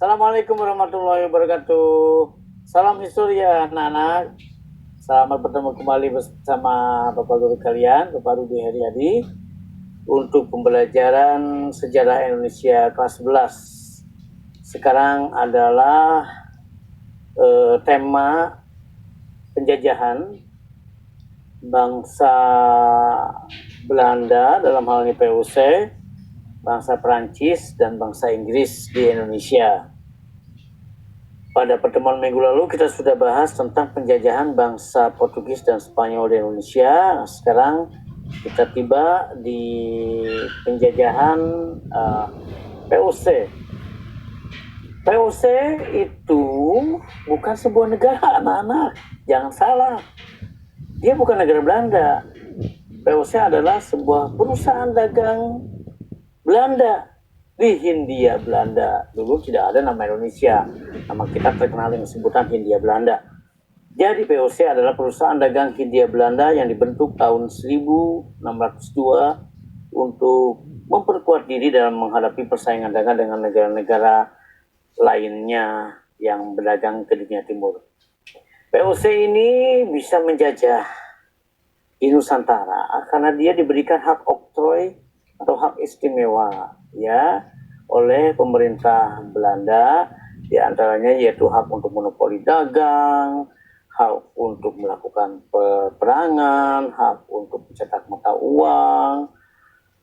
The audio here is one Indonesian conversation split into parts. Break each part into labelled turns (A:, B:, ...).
A: Assalamualaikum warahmatullahi wabarakatuh. Salam historia, anak-anak. Selamat bertemu kembali bersama Bapak Guru kalian, Bapak Rudi Heriadi, untuk pembelajaran sejarah Indonesia kelas 11. Sekarang adalah tema penjajahan bangsa Belanda, dalam hal ini POC, bangsa Perancis, dan bangsa Inggris di Indonesia. Pada pertemuan minggu lalu kita sudah bahas tentang penjajahan bangsa Portugis dan Spanyol di Indonesia. Nah, sekarang kita tiba di penjajahan POC. POC itu bukan sebuah negara, anak-anak. Jangan salah. Dia bukan negara Belanda. POC adalah sebuah perusahaan dagang Belanda di Hindia Belanda. Dulu tidak ada nama Indonesia. Nama kita terkenal dengan sebutan Hindia Belanda. Jadi POC adalah perusahaan dagang Hindia Belanda yang dibentuk tahun 1602 untuk memperkuat diri dalam menghadapi persaingan dagang dengan negara-negara lainnya yang berdagang ke dunia timur. POC ini bisa menjajah di Nusantara karena dia diberikan hak oktroy atau hak istimewa ya oleh pemerintah Belanda, di antaranya yaitu hak untuk monopoli dagang, hak untuk melakukan peperangan, hak untuk mencetak mata uang,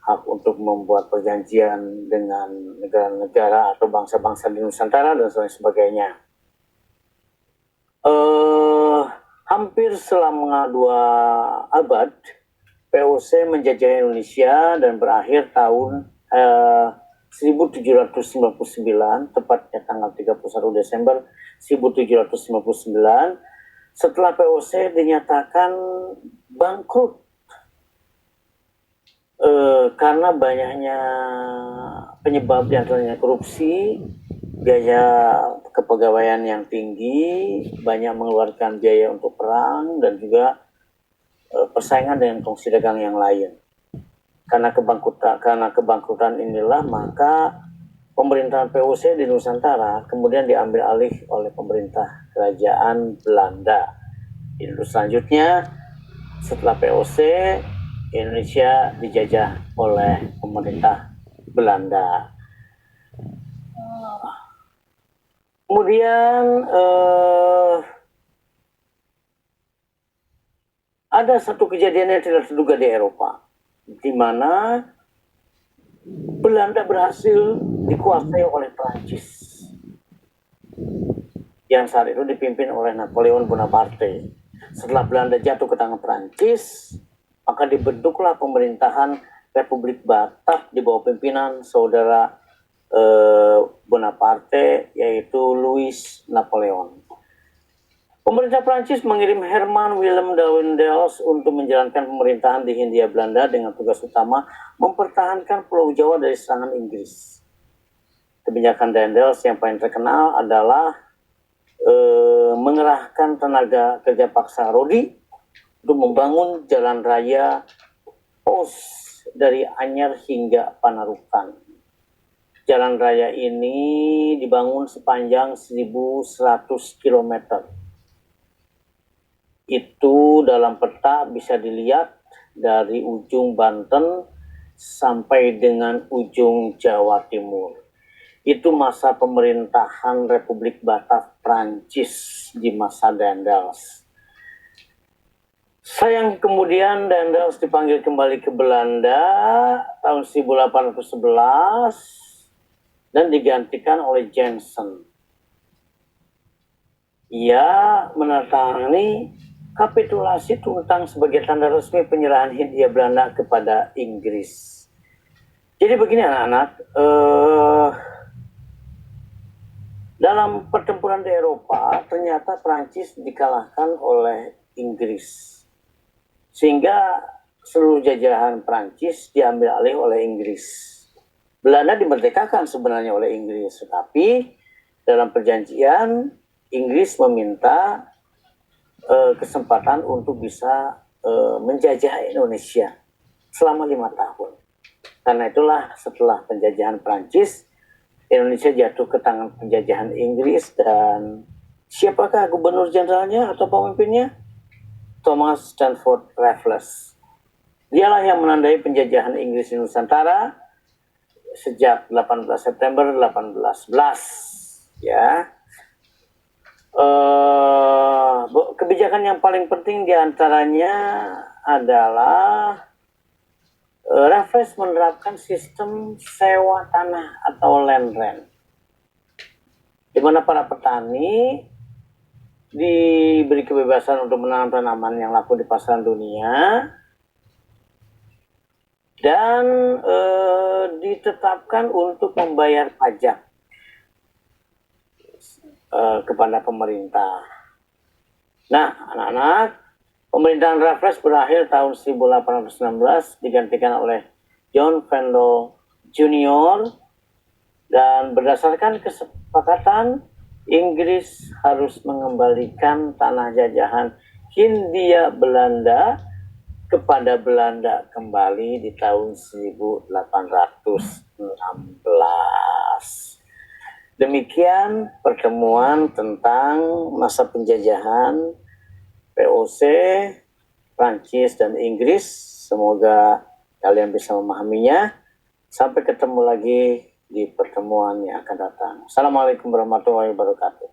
A: hak untuk membuat perjanjian dengan negara-negara atau bangsa-bangsa di Nusantara dan sebagainya. Hampir selama 2 abad POC menjajah Indonesia dan berakhir tahun 1799, tepatnya tanggal 31 Desember 1799, setelah POC dinyatakan bangkrut karena banyaknya penyebab diantaranya korupsi, biaya kepegawaian yang tinggi, banyak mengeluarkan biaya untuk perang, dan juga persaingan dengan kongsi dagang yang lain. Karena kebangkrutan inilah maka pemerintahan POC di Nusantara kemudian diambil alih oleh pemerintah kerajaan Belanda. Selanjutnya setelah POC, Indonesia dijajah oleh pemerintah Belanda. Kemudian ada satu kejadian yang tidak terduga di Eropa, di mana Belanda berhasil dikuasai oleh Prancis yang saat itu dipimpin oleh Napoleon Bonaparte. Setelah Belanda jatuh ke tangan Prancis, maka dibentuklah pemerintahan Republik Batak di bawah pimpinan saudara Bonaparte, yaitu Louis Napoleon. Pemerintah Prancis mengirim Herman Willem Daendels untuk menjalankan pemerintahan di Hindia Belanda dengan tugas utama mempertahankan Pulau Jawa dari serangan Inggris. Kebijakan Daendels yang paling terkenal adalah mengerahkan tenaga kerja paksa Rodi untuk membangun jalan raya pos dari Anyar hingga Panarukan. Jalan raya ini dibangun sepanjang 1.100 km. Itu dalam peta bisa dilihat dari ujung Banten sampai dengan ujung Jawa Timur. Itu masa pemerintahan Republik Batak Prancis di masa Daendels. Sayang kemudian Daendels dipanggil kembali ke Belanda tahun 1811 dan digantikan oleh Jensen. Ia menandatangani kapitulasi Tuntang sebagai tanda resmi penyerahan Hindia Belanda kepada Inggris. Jadi begini anak-anak, dalam pertempuran di Eropa ternyata Prancis dikalahkan oleh Inggris, sehingga seluruh jajahan Prancis diambil alih oleh Inggris. Belanda dimerdekakan sebenarnya oleh Inggris, tetapi dalam perjanjian Inggris meminta kesempatan untuk bisa menjajah Indonesia selama 5 tahun. Karena itulah setelah penjajahan Prancis, Indonesia jatuh ke tangan penjajahan Inggris, dan siapakah gubernur jenderalnya atau pemimpinnya? Thomas Stamford Raffles. Dialah yang menandai penjajahan Inggris di Nusantara sejak 18 September 1811. Ya. Kebijakan yang paling penting diantaranya adalah Raffles menerapkan sistem sewa tanah atau land rent, di mana para petani diberi kebebasan untuk menanam tanaman yang laku di pasaran dunia, dan ditetapkan untuk membayar pajak kepada pemerintah. Nah, anak-anak, pemerintahan Raffles berakhir tahun 1816, digantikan oleh John Vandal Jr. Dan berdasarkan kesepakatan, Inggris harus mengembalikan tanah jajahan Hindia Belanda kepada Belanda kembali di tahun 1816. Demikian pertemuan tentang masa penjajahan VOC, Prancis, dan Inggris. Semoga kalian bisa memahaminya. Sampai ketemu lagi di pertemuan yang akan datang. Assalamualaikum warahmatullahi wabarakatuh.